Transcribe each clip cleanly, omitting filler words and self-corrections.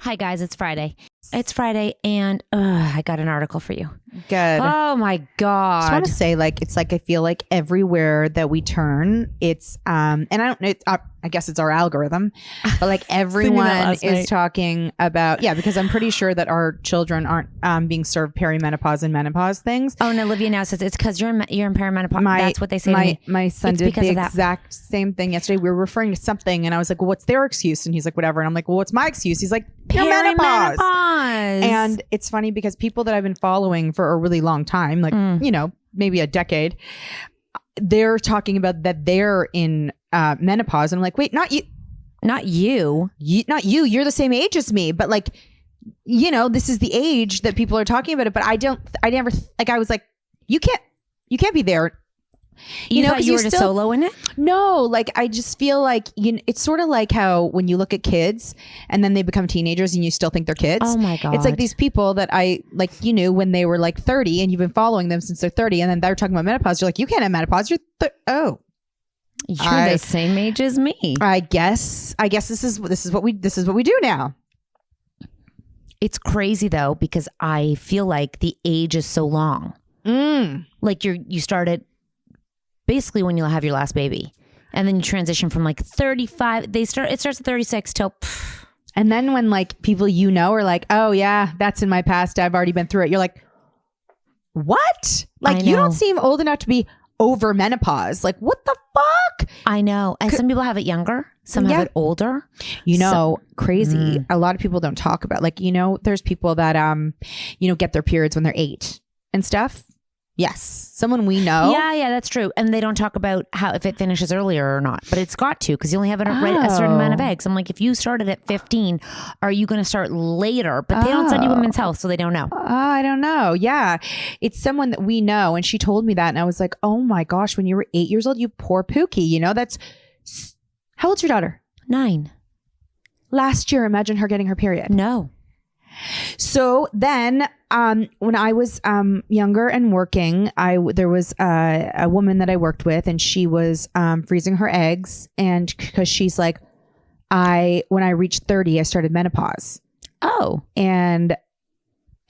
Hi guys, it's Friday. It's Friday and I got an article for you. Good. Oh my God. I just want to say, it's like I feel like everywhere that we turn, it's and I don't know, I guess it's our algorithm, but like everyone is talking about, because I'm pretty sure that our children aren't being served perimenopause and menopause things. Oh, and Olivia now says it's because you're in perimenopause. That's what they say to me. My son did the exact same thing yesterday. We were referring to something and I was like, well, what's their excuse? And he's like, whatever. And I'm like, well, what's my excuse? He's like, perimenopause. And it's funny because people that I've been following for a really long time, like, maybe a decade, they're talking about that they're in menopause. And I'm like, wait, not you. Not you. Not you. You're the same age as me. But like, this is the age that people are talking about it. But I was like, you can't be there. You thought you were just solo in it? No, like I just feel like it's sort of like how when you look at kids and then they become teenagers and you still think they're kids. Oh my God. It's like these people that I like, when they were like 30 and you've been following them since they're 30 and then they're talking about menopause. You're like, you can't have menopause. You're the same age as me. I guess this is what we do now. It's crazy though, because I feel like the age is so long. Like you started basically when you'll have your last baby, and then you transition from like 35. It starts at 36 till. And then when like people are like, oh yeah, that's in my past. I've already been through it. You're like, what? Like you don't seem old enough to be over menopause. Like what the fuck? I know. And some people have it younger. Some have it older. Crazy. A lot of people don't talk about there's people that get their periods when they're 8 and stuff. Yes. Someone we know. Yeah, that's true. And they don't talk about if it finishes earlier or not, but it's got to, because you only have a certain amount of eggs. I'm like, if you started at 15, are you going to start later? But they don't study women's health, so they don't know. I don't know. Yeah. It's someone that we know. And she told me that. And I was like, oh my gosh, when you were 8 years old, you poor Pookie, how old's your daughter? 9. Last year, imagine her getting her period. No. So then when I was younger and working, there was a woman that I worked with, and she was freezing her eggs, and because she's like, when I reached 30, I started menopause. Oh. And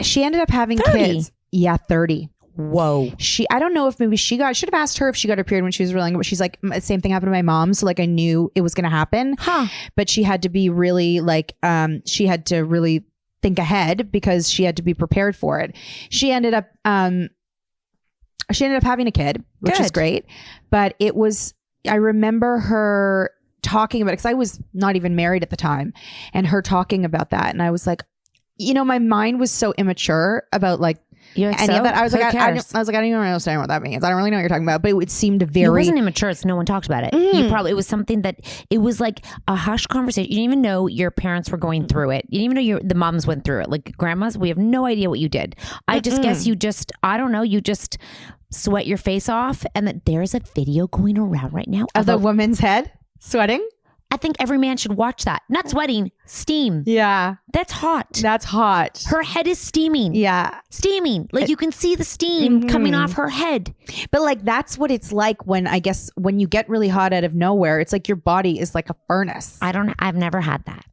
she ended up having 30. kids. Yeah, 30. Whoa. I don't know if maybe should have asked her if she got her period when she was really young, but she's like, same thing happened to my mom. So like I knew it was going to happen, but she had to be really like, she had to really think ahead because she had to be prepared for it. She ended up having a kid, which is great. But I remember her talking about it because I was not even married at the time, and her talking about that. And I was like, my mind was so immature about like any of that. I was like, I don't even understand what that means. I don't really know what you're talking about. But it seemed very. It wasn't immature. It's no one talked about it. It was something that it was like a hush conversation. You didn't even know your parents were going through it. You didn't even know the moms went through it. Like grandmas, we have no idea what you did. I just guess you just sweat your face off, and that there's a video going around right now of the woman's head sweating. I think every man should watch that. Not sweating, steam. Yeah. That's hot. That's hot. Her head is steaming. Yeah. Steaming. Like you can see the steam coming off her head. But like that's what it's like when you get really hot out of nowhere, it's like your body is like a furnace. I've never had that.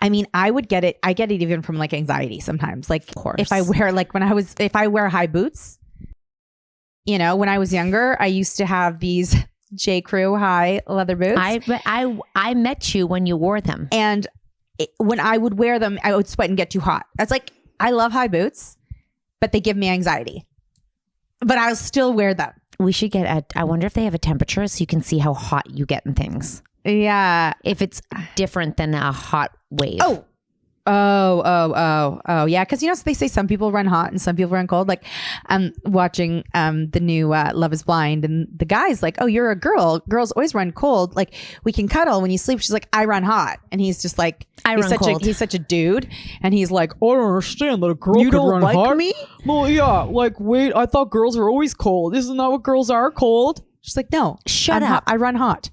I mean, I would get it. I get it even from like anxiety sometimes. Like of course. If I wear high boots, when I was younger, I used to have these J. Crew high leather boots. I met you when you wore them, and when I would wear them, I would sweat and get too hot. That's like, I love high boots, but they give me anxiety. But I'll still wear them. We should I wonder if they have a temperature so you can see how hot you get in things. Yeah, if it's different than a hot wave. Oh, yeah. Because they say some people run hot and some people run cold. Like, watching the new Love Is Blind, and the guy's like, "Oh, you're a girl. Girls always run cold. Like, we can cuddle when you sleep." She's like, "I run hot," and he's just like, he's such a dude, and he's like, "Oh, I don't understand that a girl could run hot." You don't like me? Well, yeah. Like, wait, I thought girls were always cold. Isn't that what girls are? Cold? She's like, "No, shut up. I run hot."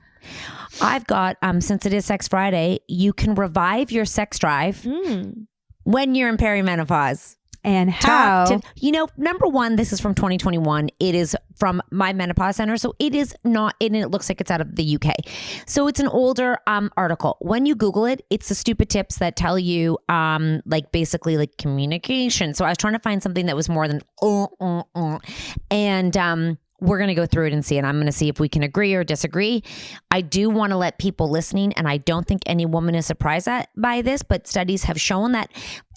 I've got, since it is Sex Friday, you can revive your sex drive when you're in perimenopause. And how? Number one, this is from 2021. It is from my menopause center. So it is not, and it looks like it's out of the UK. So it's an older article. When you Google it, it's the stupid tips that tell you basically like communication. So I was trying to find something that was more than, and we're going to go through it and see, and I'm going to see if we can agree or disagree. I do want to let people listening, and I don't think any woman is surprised by this, but studies have shown that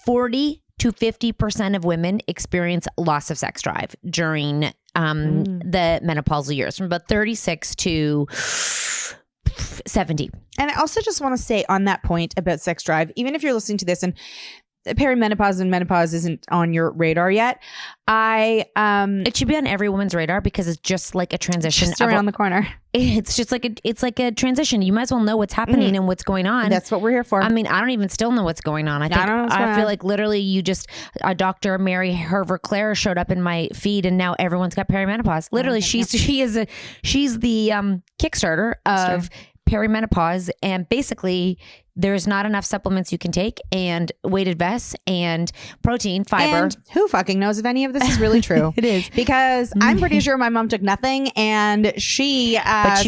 40 to 50% of women experience loss of sex drive during the menopausal years, from about 36 to 70. And I also just want to say on that point about sex drive, even if you're listening to this and perimenopause and menopause isn't on your radar yet, it should be on every woman's radar because it's just like a transition just around the corner. It's just like a transition. You might as well know what's happening and what's going on. That's what we're here for. I mean, I don't even still know what's going on. I feel like literally Dr. Mary Herver Claire showed up in my feed and now everyone's got perimenopause. Literally, she's the Kickstarter of perimenopause, and basically there's not enough supplements you can take, and weighted vests and protein, fiber. And who fucking knows if any of this is really true? It is, because I'm pretty sure my mom took nothing, and but she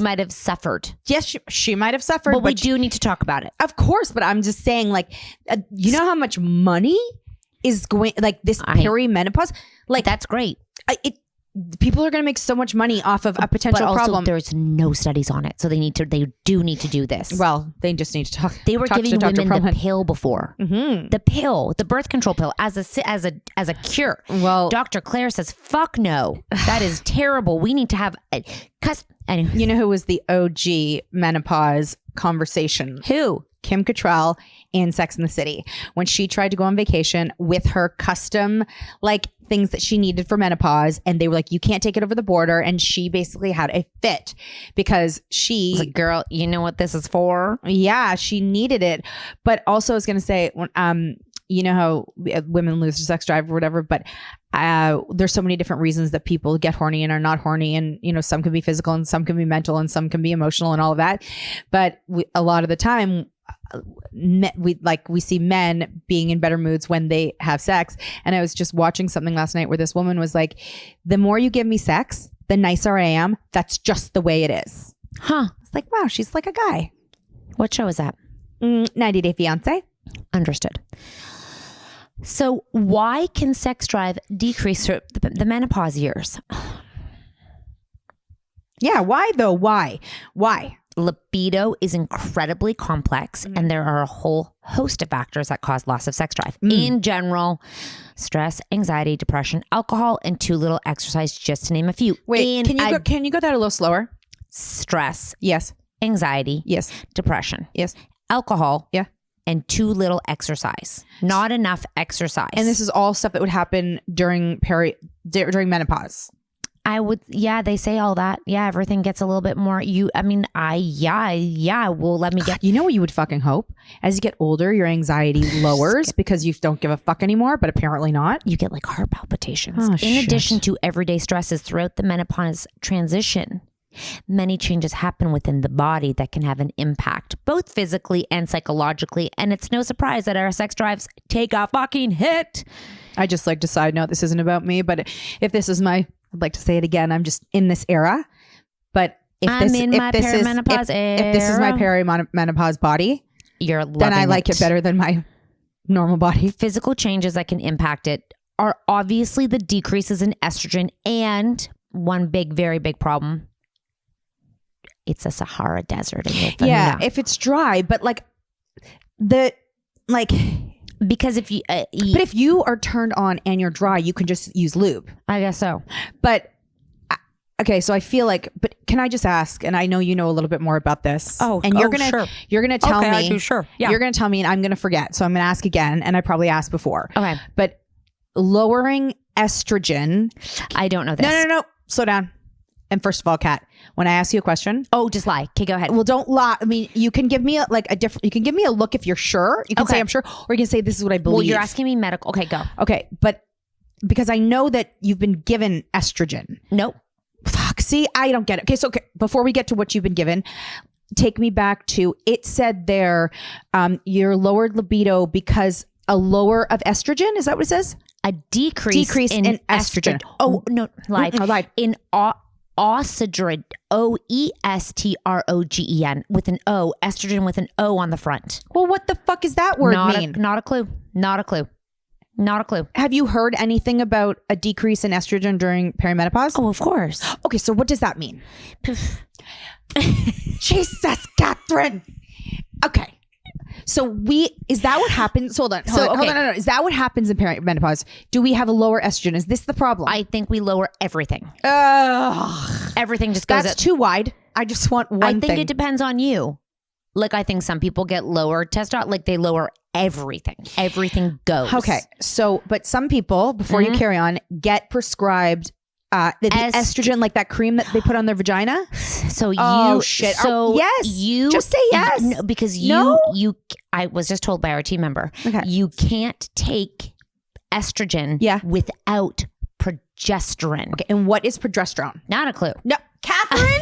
might have suffered. Yes, she might have suffered. But we do need to talk about it, of course. But I'm just saying, like, you know how much money is going, like, this perimenopause, like, that's great. People are going to make so much money off of a potential problem. There's no studies on it, so they do need to do this. Well, they just need to talk. They were giving women the pill before, the pill, the birth control pill, as a cure. Well, Dr. Claire says, "Fuck no, that is terrible. We need to have anyway. You know who was the OG menopause conversation? Who? Kim Cattrall in Sex and the City, when she tried to go on vacation with her custom like things that she needed for menopause, and they were like, you can't take it over the border, and she basically had a fit because she like, girl, you know what this is for? Yeah, she needed it. But also I was going to say, you know how women lose their sex drive or whatever, but there's so many different reasons that people get horny and are not horny, and you know, some can be physical and some can be mental and some can be emotional and all of that. But a lot of the time we see men being in better moods when they have sex. And I was just watching something last night where this woman was like, the more you give me sex, the nicer I am. That's just the way it is. Huh. It's like, wow, she's like a guy. What show is that? 90 Day Fiance. Understood. So why can sex drive decrease through the menopause years? Yeah, why though? Why? Libido is incredibly complex, and there are a whole host of factors that cause loss of sex drive. In general, stress, anxiety, depression, alcohol, and too little exercise, just to name a few. Wait, can you go that a little slower? Stress. Yes. Anxiety. Yes. Depression. Yes. Alcohol. Yeah. And too little exercise. Not enough exercise. And this is all stuff that would happen during menopause. They say all that. Yeah, everything gets a little bit more. Well, let me get. You know what you would fucking hope? As you get older, your anxiety lowers because you don't give a fuck anymore, but apparently not. You get like heart palpitations. Oh, In addition to everyday stresses throughout the menopause transition, many changes happen within the body that can have an impact, both physically and psychologically. And it's no surprise that our sex drives take a fucking hit. I just like to side note, this isn't about me, but if this is I'd like to say it again, I'm just in this era. But if this is my perimenopause body, then I like it better than my normal body. Physical changes that can impact it are obviously the decreases in estrogen, and one very big problem. It's a Sahara desert. Yeah, if it's dry, but because if you are turned on and you're dry, you can just use lube. I guess so. But okay, so I feel like, but can I just ask? And I know you know a little bit more about this. You're gonna tell me. I do, sure. Yeah. You're gonna tell me, and I'm gonna forget. So I'm gonna ask again, and I probably asked before. Okay. But lowering estrogen. I don't know this. No. Slow down. And first of all, Kat, when I ask you a question, just lie. Okay, go ahead. Well, don't lie. I mean, you can give me you can give me a look if you're sure. You can say I'm sure, or you can say this is what I believe. Well, you're asking me medical. Okay, go. Okay, but because I know that you've been given estrogen. Nope. Fuck. See, I don't get it. Okay, so before we get to what you've been given, take me back to, it said there, your lowered libido because a lower of estrogen. Is that what it says? A decrease in estrogen. Oh, no, lied. Lied. In oestrogen, OESTROGEN with an O, estrogen with an O on the front. Well, what the fuck is that word mean? Not a clue. Not a clue. Not a clue. Have you heard anything about a decrease in estrogen during perimenopause? Oh, of course. Okay, so what does that mean? Jesus, Catherine. Okay. So is that what happens? Hold on. No. Is that what happens in perimenopause? Do we have a lower estrogen? Is this the problem? I think we lower everything. Everything just goes. That's too wide. I just want one thing. I think it depends on you. Like, I think some people get lower testosterone. Like, they lower everything. Everything goes. Okay. So, but some people, before you carry on, get prescribed the estrogen, like that cream that they put on their vagina. So you, oh shit! So yes, you just say yes. No, because you. I was just told by our team member, you can't take estrogen without progesterone. Okay, and what is progesterone? Not a clue. No, Catherine.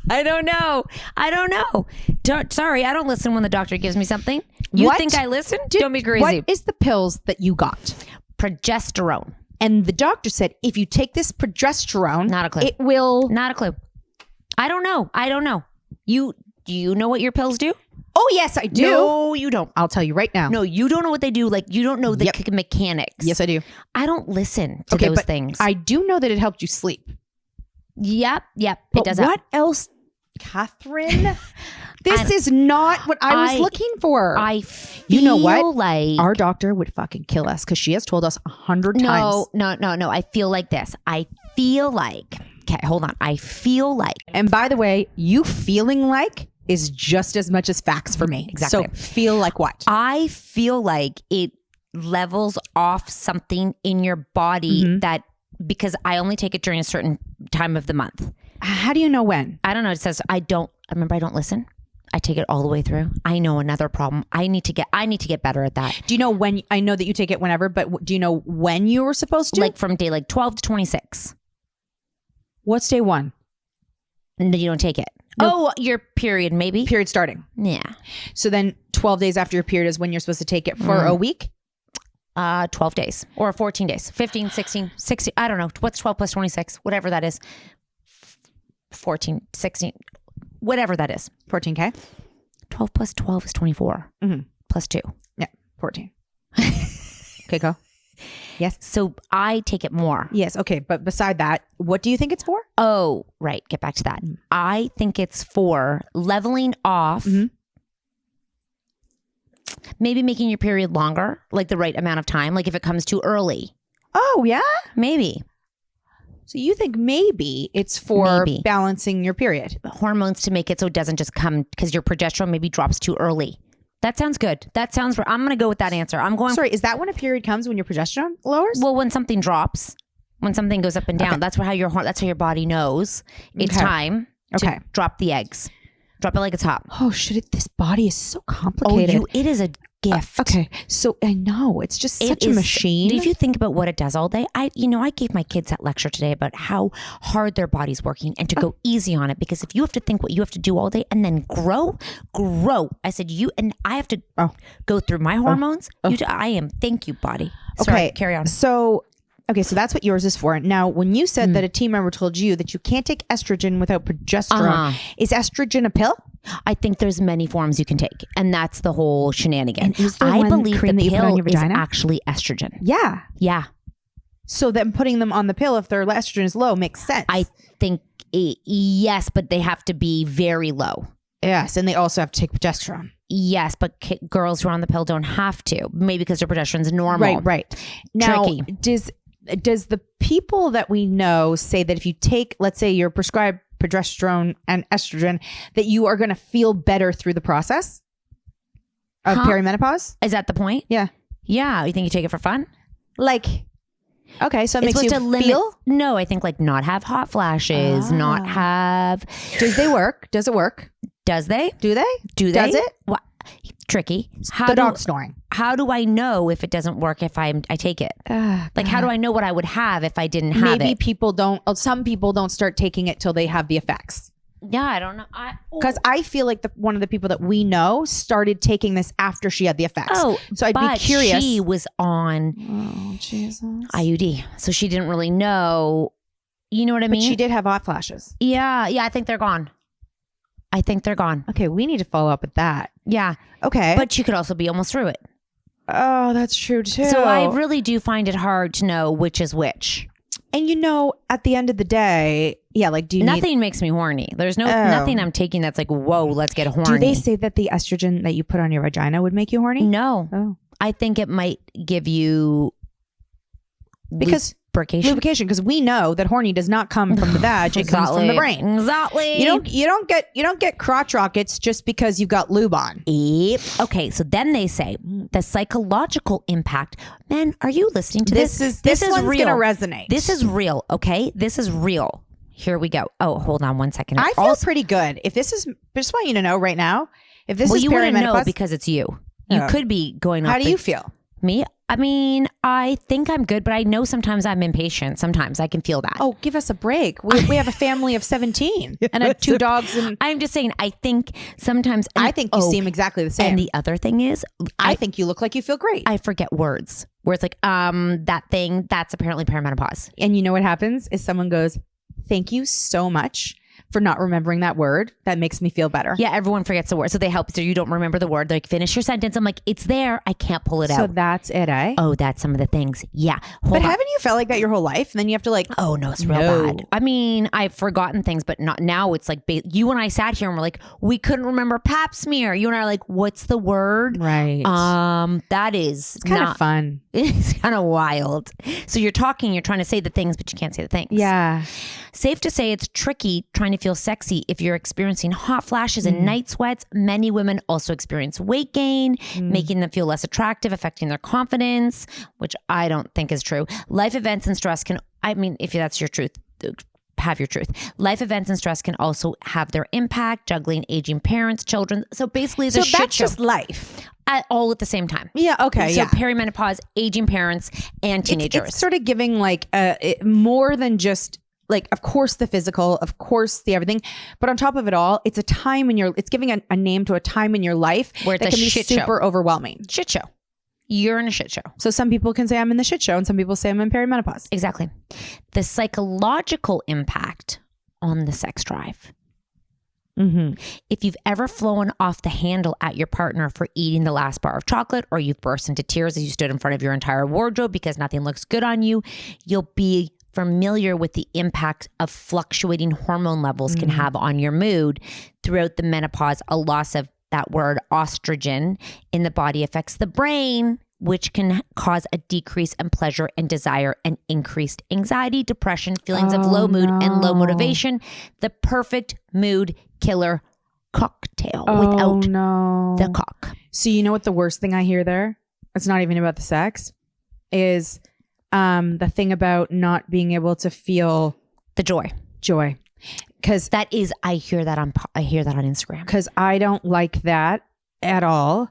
I don't know. Sorry, I don't listen when the doctor gives me something. You think I listen? Don't be crazy. What is the pills that you got? Progesterone. And the doctor said, if you take this progesterone, not a clue. It will. Not a clue. I don't know. Do you know what your pills do? Oh, yes, I do. No, you don't. I'll tell you right now. No, you don't know what they do. Like, you don't know the mechanics. Yes, I do. I don't listen to those things. I do know that it helped you sleep. Yep. It does. What else? Catherine, this is not what I was looking for. I feel you know what? Like our doctor would fucking kill us because she has told us 100 times. No. I feel like this. I feel like. Okay, hold on. I feel like. And by the way, you feeling like is just as much as facts for me. Exactly. So feel like what? I feel like it levels off something in your body that, because I only take it during a certain time of the month. How do you know when? I don't know. It says I don't listen. I take it all the way through. I know another problem. I need to get better at that. Do you know when? I know that you take it whenever, but do you know when you were supposed to? Like from day 12 to 26. What's day 1? No, you don't take it. Nope. Oh, your period maybe. Period starting. Yeah. So then 12 days after your period is when you're supposed to take it for a week? 12 days or 14 days. 15, 16, 60. I don't know. What's 12 plus 26? Whatever that is. 14, 16, whatever that is. 14K? 12 plus 12 is 24. Plus 2. Yeah, 14. Okay, go. Yes. So I take it more. Yes. Okay. But beside that, what do you think it's for? Oh, right. Get back to that. I think it's for leveling off, maybe making your period longer, like the right amount of time. Like if it comes too early. Oh, yeah? Maybe. So you think maybe it's for balancing your period? Hormones to make it so it doesn't just come because your progesterone maybe drops too early. That sounds good. I'm going to go with that answer. Sorry, is that when a period comes when your progesterone lowers? Well, when something drops, when something goes up and down, that's how your body knows it's time to drop the eggs. Drop it like it's hot. Oh shit! This body is so complicated. It is a gift. Okay, so I know it's just such a machine. If you think about what it does all day, I gave my kids that lecture today about how hard their body's working and to go easy on it, because if you have to think what you have to do all day and then grow. I said I have to go through my hormones. Thank you, body. Sorry, carry on. So that's what yours is for. Now, when you said that a team member told you that you can't take estrogen without progesterone, is estrogen a pill? I think there's many forms you can take, and that's the whole shenanigan. And is there one cream that you put on your vagina? Is actually estrogen. Yeah. Yeah. So then putting them on the pill if their estrogen is low makes sense. I think yes, but they have to be very low. Yes, and they also have to take progesterone. Yes, but girls who are on the pill don't have to. Maybe because their progesterone is normal. Right. Now, tricky. Does the people that we know say that if you take, let's say you're prescribed progesterone and estrogen, that you are going to feel better through the process of perimenopause? Is that the point? Yeah. Yeah. You think you take it for fun? Like, okay, so it makes you feel? No, I think like not have hot flashes, not have. Does it work? Does they? Do they? Does it? What? Tricky. The dog snoring. How do I know if it doesn't work if I take it? Like, how do I know what I would have if I didn't have it? Maybe some people don't start taking it till they have the effects. Yeah, I don't know. Because I feel like one of the people that we know started taking this after she had the effects. Oh, so I'd be curious. She was on IUD, so she didn't really know. You know what I mean? But she did have hot flashes. Yeah. I think they're gone. Okay, we need to follow up with that. Yeah. Okay. But she could also be almost through it. Oh, that's true too. So I really do find it hard to know which is which. And at the end of the day, like, nothing makes me horny. There's nothing I'm taking that's like, whoa, let's get horny. Do they say that the estrogen that you put on your vagina would make you horny? No. Oh. I think it might give you lubrication, because we know that horny does not come from the vag, it comes from the brain. Exactly. You don't get crotch rockets just because you got lube on. Yep. Okay, so then they say the psychological impact. Man, are you listening to this? This one's real. Gonna resonate. This is real. Okay, this is real. Here we go. Oh, hold on one second. I feel pretty good. If this is, I just want you to know right now, if this is you perimenopause, wouldn't know because it's you. You could be going off. How do you feel? Me? I mean, I think I'm good, but I know sometimes I'm impatient. Sometimes I can feel that. Oh, give us a break. We have a family of 17 and 2 dogs. And I'm just saying, I think sometimes. I think you seem exactly the same. And the other thing is, I think you look like you feel great. I forget words where it's like, that thing, that's apparently perimenopause. And you know what happens is someone goes, thank you so much for not remembering that word. That makes me feel better. Yeah, everyone forgets the word. So they help. So you don't remember the word. They're like, finish your sentence. I'm like, it's there. I can't pull it out. So that's it, eh? Oh, that's some of the things. Yeah. But haven't you felt like that your whole life? And then you have to like, oh no, it's real bad. I mean, I've forgotten things, but not now. It's like, you and I sat here and we're like, we couldn't remember pap smear. You and I are like, what's the word? Right. That is kind of fun. It's kind of wild. So you're trying to say the things, but you can't say the things. Yeah. Safe to say it's tricky trying to feel sexy if you're experiencing hot flashes and night sweats. Many women also experience weight gain, making them feel less attractive, affecting their confidence, which I don't think is true. Life events and stress if that's your truth, have your truth. Life events and stress can also have their impact, juggling aging parents, children. So basically it's a shit that's show. Just life. All at the same time. Yeah, okay, So perimenopause, aging parents, and teenagers. It's sort of giving like more than just like, of course the physical, of course the everything, but on top of it all, it's a time it's giving a name to a time in your life where it's that can be super overwhelming. Shit show. You're in a shit show. So some people can say I'm in the shit show and some people say I'm in perimenopause. Exactly. The psychological impact on the sex drive. Mm-hmm. If you've ever flown off the handle at your partner for eating the last bar of chocolate, or you've burst into tears as you stood in front of your entire wardrobe because nothing looks good on you, you'll be familiar with the impact of fluctuating hormone levels can have on your mood. Throughout the menopause, a loss of that word estrogen in the body affects the brain, which can cause a decrease in pleasure and desire and increased anxiety, depression, feelings of low mood and low motivation. The perfect mood killer cocktail without the cock. So you know what the worst thing I hear there? It's not even about the sex. Is the thing about not being able to feel the joy. Because that is, I hear that on Instagram. Because I don't like that at all.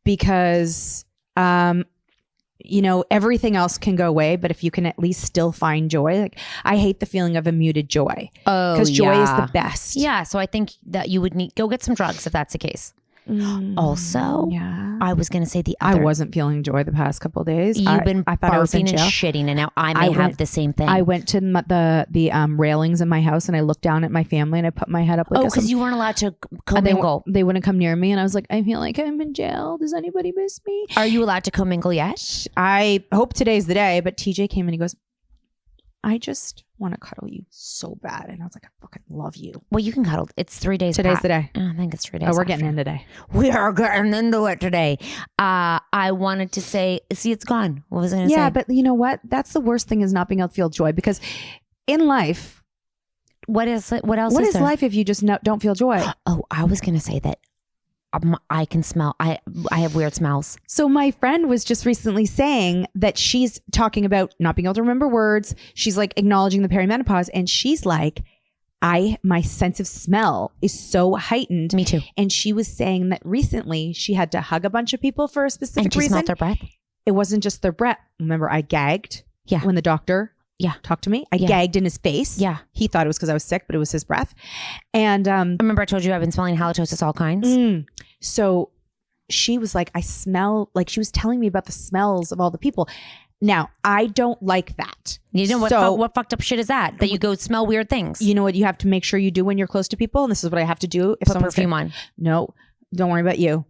Because everything else can go away, but if you can at least still find joy, like I hate the feeling of a muted joy. Oh, because joy is the best. Yeah, so I think that you would go get some drugs if that's the case. Also, I was going to say I wasn't feeling joy the past couple of days. You've been barfing and shitting, and now I may have the same thing. I went to the railings in my house and I looked down at my family and I put my head up. Because you weren't allowed to commingle. They wouldn't come near me, and I was like, I feel like I'm in jail. Does anybody miss me? Are you allowed to commingle yet? I hope today's the day. But TJ came and he goes, I just want to cuddle you so bad. And I was like, I fucking love you. Well, you can cuddle. It's 3 days. Today's the day. I think it's 3 days. Oh, we're getting in today. We are getting into it today. I wanted to say, see, it's gone. What was I going to say? Yeah, but you know what? That's the worst thing, is not being able to feel joy. Because in life, what else? What is life if you just don't feel joy? Oh, I was going to say that. I can smell. I have weird smells. So my friend was just recently saying that she's talking about not being able to remember words. She's like acknowledging the perimenopause, and she's like, my sense of smell is so heightened. Me too. And she was saying that recently she had to hug a bunch of people for a specific reason. And she smelled their breath. It wasn't just their breath. Remember, I gagged when the doctor Yeah. talk to me. I gagged in his face. Yeah. He thought it was because I was sick, but it was his breath. And remember I told you I've been smelling halitosis all kinds. So she was like, I smell, like she was telling me about the smells of all the people. Now, I don't like that. You know what fucked up shit is that? That you go smell weird things. You know what you have to make sure you do when you're close to people? And this is what I have to do. If put perfume on. No, don't worry about you.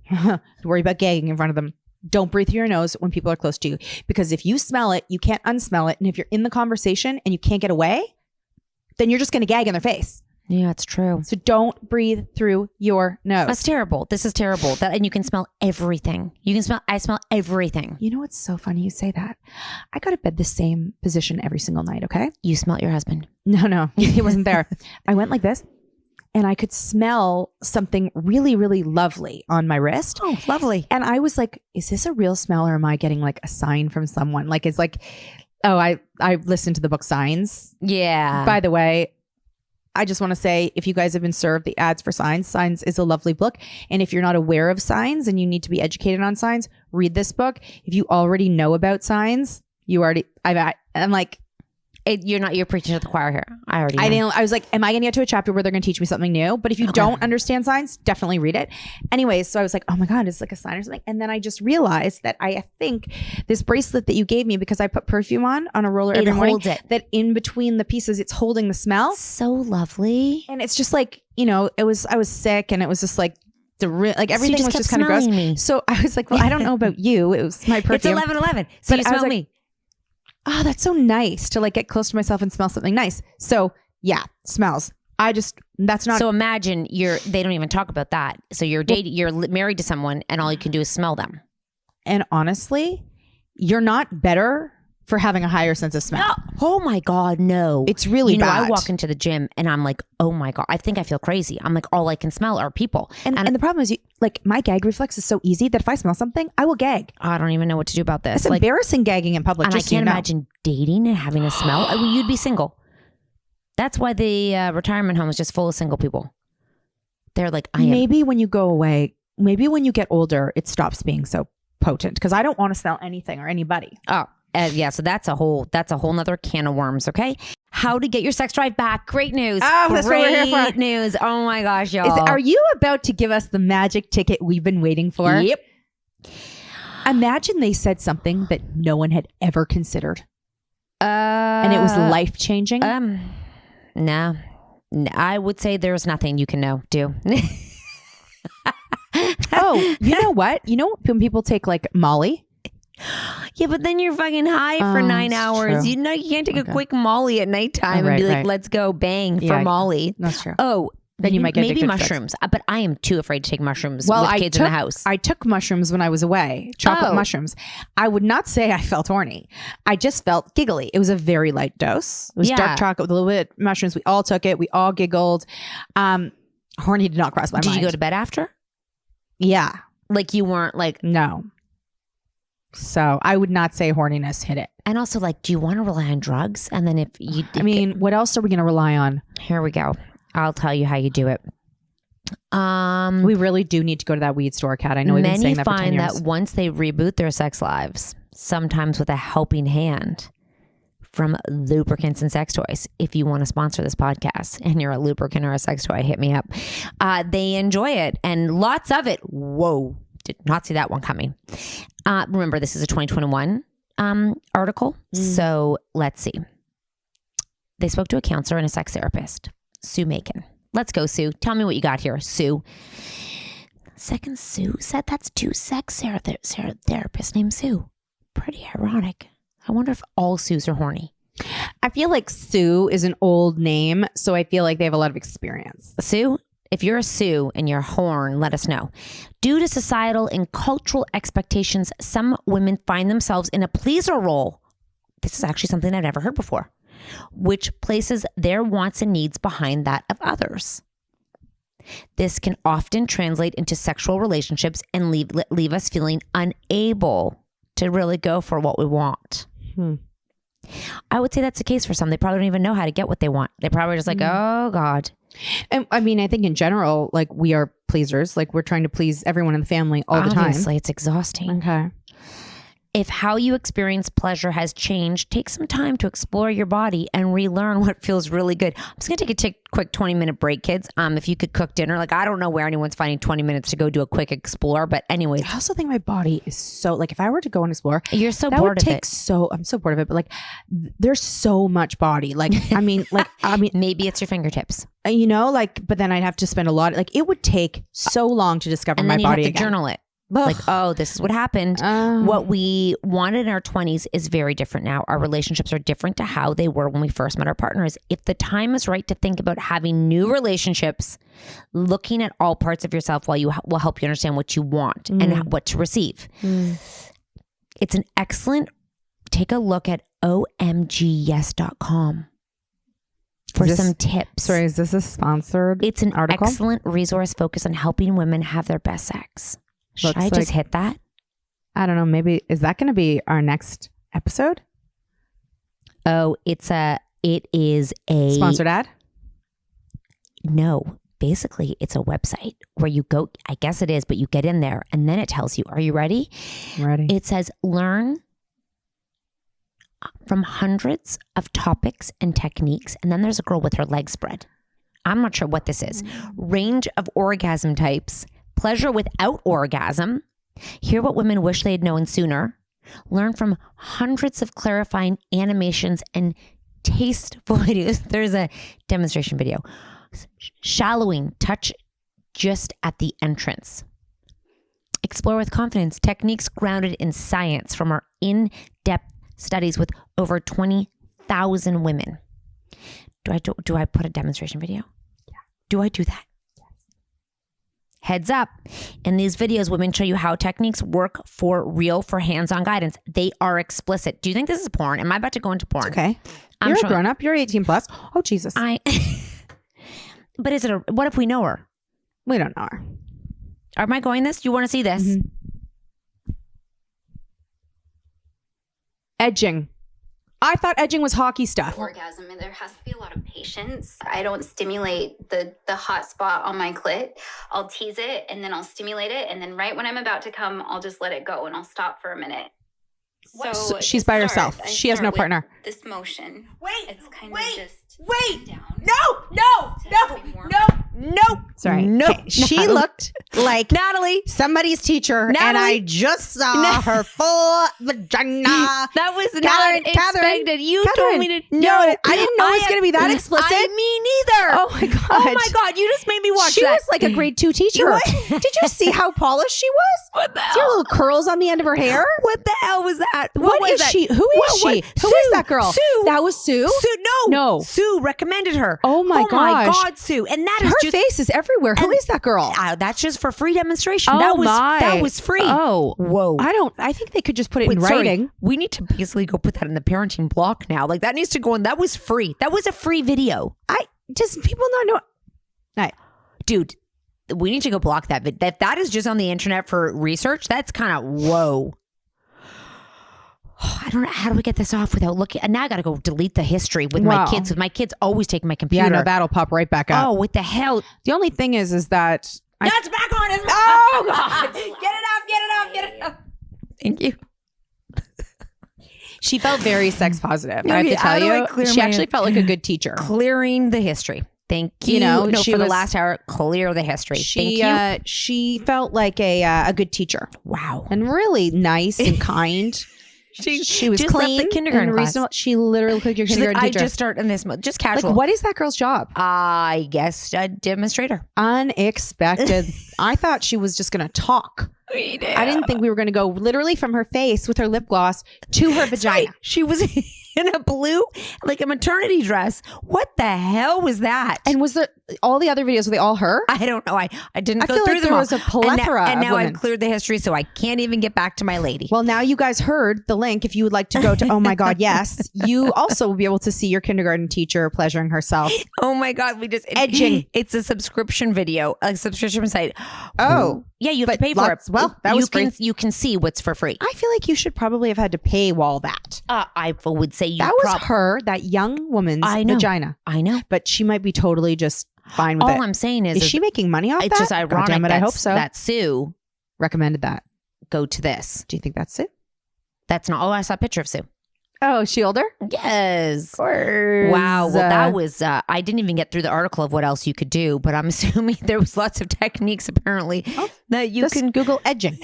Worry about gagging in front of them. Don't breathe through your nose when people are close to you. Because if you smell it, you can't unsmell it. And if you're in the conversation and you can't get away, then you're just going to gag in their face. Yeah, it's true. So don't breathe through your nose. That's terrible. This is terrible. And you can smell everything. I smell everything. You know what's so funny you say that? I go to bed the same position every single night, okay? You smelt your husband. No, he wasn't there. I went like this and I could smell something really, really lovely on my wrist. Oh, lovely. And I was like, is this a real smell or am I getting like a sign from someone? Like, it's like, oh, I listened to the book Signs. Yeah. By the way, I just want to say, if you guys have been served the ads for Signs, Signs is a lovely book. And if you're not aware of signs and you need to be educated on signs, read this book. If you already know about signs, I'm like, you're preaching to the choir here. I already know. I was like, am I going to get to a chapter where they're going to teach me something new? But if you don't understand signs, definitely read it. Anyways, so I was like, oh my God, it's like a sign or something. And then I just realized that I think this bracelet that you gave me, because I put perfume on a roller every morning, that in between the pieces, it's holding the smell. So lovely. And it's just like, I was sick and it was just like, everything was just kind of gross. Me. So I was like, well, I don't know about you. It was my perfume. It's 11:11. So you smell me. Oh, that's so nice to like get close to myself and smell something nice. So yeah, smells. That's not. So imagine they don't even talk about that. So you're married to someone and all you can do is smell them. And honestly, you're not better for having a higher sense of smell. No. Oh my God, no. It's really bad. I walk into the gym and I'm like, oh my God, I think I feel crazy. I'm like, all I can smell are people. And the problem is, my gag reflex is so easy that if I smell something, I will gag. I don't even know what to do about this. It's embarrassing gagging in public. And I can't imagine dating and having a smell. I mean, you'd be single. That's why the retirement home is just full of single people. They're like, Maybe when you go away, maybe when you get older, it stops being so potent. Because I don't want to smell anything or anybody. Oh. Yeah, so that's a whole nother can of worms, okay? How to get your sex drive back. Great news. Oh, that's what we're here for. Great news. Oh my gosh, y'all. Are you about to give us the magic ticket we've been waiting for? Yep. Imagine they said something that no one had ever considered. And it was life-changing. No. I would say there's nothing you can do. Oh, you know what? You know when people take like Molly? Yeah, but then you're fucking high for 9 hours. True. You can't take a quick Molly at nighttime and be like, let's go bang for Molly. That's true. Oh, then you might get maybe mushrooms. But I am too afraid to take mushrooms with kids in the house. I took mushrooms when I was away. Chocolate mushrooms. I would not say I felt horny. I just felt giggly. It was a very light dose. It was dark chocolate with a little bit of mushrooms. We all took it. We all giggled. Horny did not cross my mind. Did you go to bed after? Yeah. Like you weren't like... No. So I would not say horniness hit it. And also, like, do you want to rely on drugs? And then if you... what else are we going to rely on? Here we go. I'll tell you how you do it. We really do need to go to that weed store, Kat. I know we've been saying that for 10 years. Many find that once they reboot their sex lives, sometimes with a helping hand from lubricants and sex toys, if you want to sponsor this podcast and you're a lubricant or a sex toy, hit me up. They enjoy it and lots of it. Whoa. Did not see that one coming. Remember, this is a 2021 article. So let's see. They spoke to a counselor and a sex therapist, Sue Macon. Let's go, Sue. Tell me what you got here, Sue. Second Sue said that's two sex therapists named Sue. Pretty ironic. I wonder if all Sues are horny. I feel like Sue is an old name, so I feel like they have a lot of experience. Sue? If you're a Sue and you're horn, let us know. Due to societal and cultural expectations, some women find themselves in a pleaser role. This is actually something I've never heard before, which places their wants and needs behind that of others. This can often translate into sexual relationships and leave us feeling unable to really go for what we want. I would say that's the case for some. They probably don't even know how to get what they want. They're probably just like, oh God. And I mean, I think in general, like we are pleasers. Like we're trying to please everyone in the family all the time. Obviously, it's exhausting. Okay. If how you experience pleasure has changed, take some time to explore your body and relearn what feels really good. I'm just going to take a quick 20-minute break, kids. If you could cook dinner, like I don't know where anyone's finding 20 minutes to go do a quick explore, but anyways. I also think my body is so, like if I were to go and explore, you're so that bored would of take it. I'm so bored of it, but like there's so much body. Like, I mean, maybe it's your fingertips. You know, like, but then I'd have to spend a lot, like it would take so long to discover and my then you body have to again. journal it. Ugh. Like, oh, this is what happened. What we wanted in our 20s is very different now. Our relationships are different to how they were when we first met our partners. If the time is right to think about having new relationships, looking at all parts of yourself will help you understand what you want and what to receive. It's an excellent, take a look at omgyes.com for some tips. Sorry, is this a sponsored It's an article? excellent resource focused on helping women have their best sex. Should I just hit that? I don't know. Maybe, is that going to be our next episode? Oh, it is a Sponsored ad? No, basically it's a website where you go, I guess it is, but you get in there and then it tells you, are you ready? I'm ready. It says learn from hundreds of topics and techniques. And then there's a girl with her legs spread. I'm not sure what this is. Range of orgasm types, pleasure without orgasm, hear what women wish they'd known sooner, learn from hundreds of clarifying animations and tasteful videos. There's a demonstration video. Shallowing, touch just at the entrance. Explore with confidence, techniques grounded in science from our in-depth studies with over 20,000 women. Do I put a demonstration video? Yeah. Do I do that? Heads up. In these videos, women show you how techniques work for real for hands-on guidance. They are explicit. Do you think this is porn? Am I about to go into porn? It's okay. You're a grown-up. You're 18 plus. Oh, Jesus. But is it what if we know her? We don't know her. Am I going this? You want to see this? Mm-hmm. Edging. I thought edging was hockey stuff. Orgasm, and there has to be a lot of patience. I don't stimulate the hot spot on my clit. I'll tease it and then I'll stimulate it, and then right when I'm about to come, I'll just let it go and I'll stop for a minute. So she's by herself. She has no partner. This motion. It's kind of just down. No. Sorry. No. Okay. She looked like Natalie. somebody's teacher, and Natalie. I just saw her full vagina. That was not expected. You told me to. No, I didn't know it was going to be that explicit. Me neither. Oh my god. Oh my god. You just made me watch She that. was like a grade 2 teacher. Did you see how polished she was? What the See her hell? little curls on the end of her hair? What the hell was that? What was is that? she? Who is she? Who is that girl? Sue. That was Sue? Sue. No. No. Sue recommended her. Oh my gosh. God, Sue. And that is Her just face is everywhere. Who is that girl? that's just for free demonstration. Oh that my. was free. Oh. Whoa. I think they could just put it in Sorry. writing. We need to basically go put that in the parenting block now. Like that needs to go in. That was free. That was a free video. Does people not know? Dude, we need to go block that. But if that is just on the internet for research, that's kind of whoa. I don't know. How do we get this off without looking? And now I got to go delete the history with my kids. With my kids always take my computer. Yeah, no, that'll pop right back up. Oh, what the hell? The only thing is that That's back on. Oh God! Get it off. Thank you. She felt very sex positive. I have Okay, to how do I tell clear you, she my- actually felt like a good teacher. Clearing the history. Thank you. You know, she for the was- last hour, clear the history. Thank you. She felt like a good teacher. Wow. And really nice and kind. She was just left clean the kindergarten and class. reasonable. She literally cooked your She's like, kindergarten I teacher. just start in this month. Just casual. Like, what is that girl's job? I guess a demonstrator. Unexpected. I thought she was just going to talk. I didn't think we were going to go literally from her face with her lip gloss to her vagina. She was in a blue, like a maternity dress. What the hell was that? And was all the other videos, were they all her? I don't know. I didn't I go feel through like them there all. was a plethora and of now women. I've cleared the history, so I can't even get back to my lady. Well, now you guys heard the link. If you would like to go to, oh my God, yes, you also will be able to see your kindergarten teacher pleasuring herself. Oh my God, Edging. It's a subscription video, a subscription site. Oh. Yeah, you have to pay for it. Well, that was free. You can see what's for free. I feel like you should probably have had to pay all that. I would say you That was her, that young woman's vagina. I know. But she might be totally just fine with it. All I'm saying is she making money off that? It's just ironic God damn it, I hope so. that Sue recommended that. go to this. Do you think that's it? That's not. Oh, I saw a picture of Sue. Oh, is she older? Yes. Of course. Wow. Well, that was, I didn't even get through the article of what else you could do, but I'm assuming there was lots of techniques apparently that you can Google edging.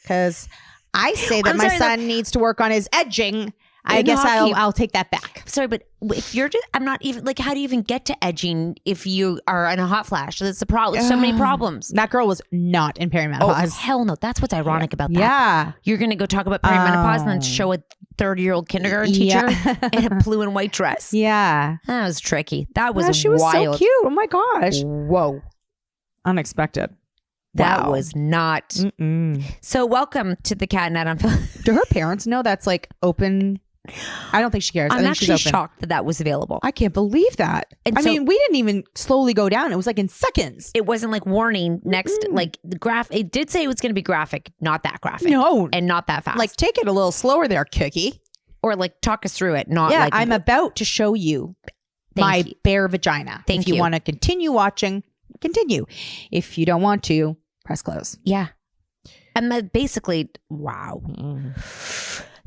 Because I say that my son needs to work on his edging. I guess I'll take that back. Sorry, but if you're just, I'm not even, like, how do you even get to edging if you are in a hot flash? That's the problem. There's so many problems. That girl was not in perimenopause. Oh, hell no. That's what's ironic about that. Yeah. You're going to go talk about perimenopause and then show a 30-year-old kindergarten teacher in a blue and white dress. Yeah. That was tricky. That was she was wild. so cute. Oh my gosh. Whoa. Unexpected. That was not. Mm-mm. So welcome to the Cat Nat Unfiltered. Do her parents know that's like open? I don't think she cares. I'm I think actually she's open. shocked that was available. I can't believe that. And I mean, we didn't even slowly go down. It was like in seconds. It wasn't like warning next, like the graph. It did say it was going to be graphic, not that graphic. No. And not that fast. Like, take it a little slower there, Cookie. Or like talk us through it. Not yeah, like. I'm about to show you my bare vagina. Thank if you want to continue watching, continue. If you don't want to, press close. Yeah. And basically, wow.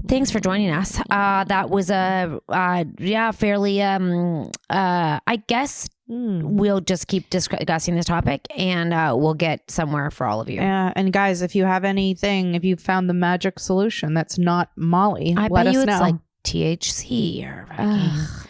Thanks for joining us. That was fairly, I guess we'll just keep discussing this topic and we'll get somewhere for all of you. And guys, if you have anything, if you found the magic solution that's not Molly, let us know. It's like THC or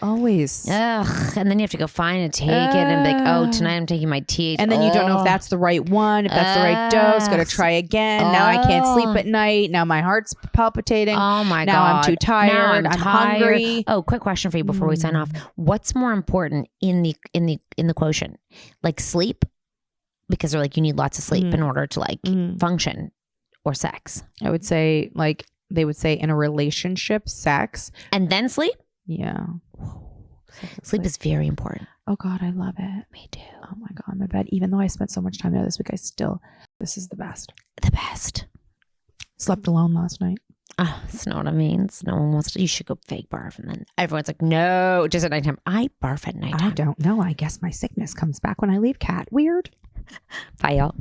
always. And then you have to go find and take it and be like, oh, tonight I'm taking my THC. And then you don't know if that's the right one, if that's the right dose. Got to try again. Now I can't sleep at night. Now my heart's palpitating. Oh my God. Now I'm too tired. I'm hungry. Oh, quick question for you before we sign off. What's more important in the quotient? Like sleep? Because they're like, you need lots of sleep in order to like function, or sex? I would say like, they would say in a relationship, sex. And then sleep? Yeah. Sleep is very important. Oh God, I love it. Me too. Oh my God, my bed. Even though I spent so much time there this week, this is the best. The best. Slept alone last night. Oh, that's not what it means. No one wants to. You should go fake barf. And then everyone's like, no, just at nighttime. I barf at nighttime. I don't know. I guess my sickness comes back when I leave, Cat. Weird. Bye, y'all.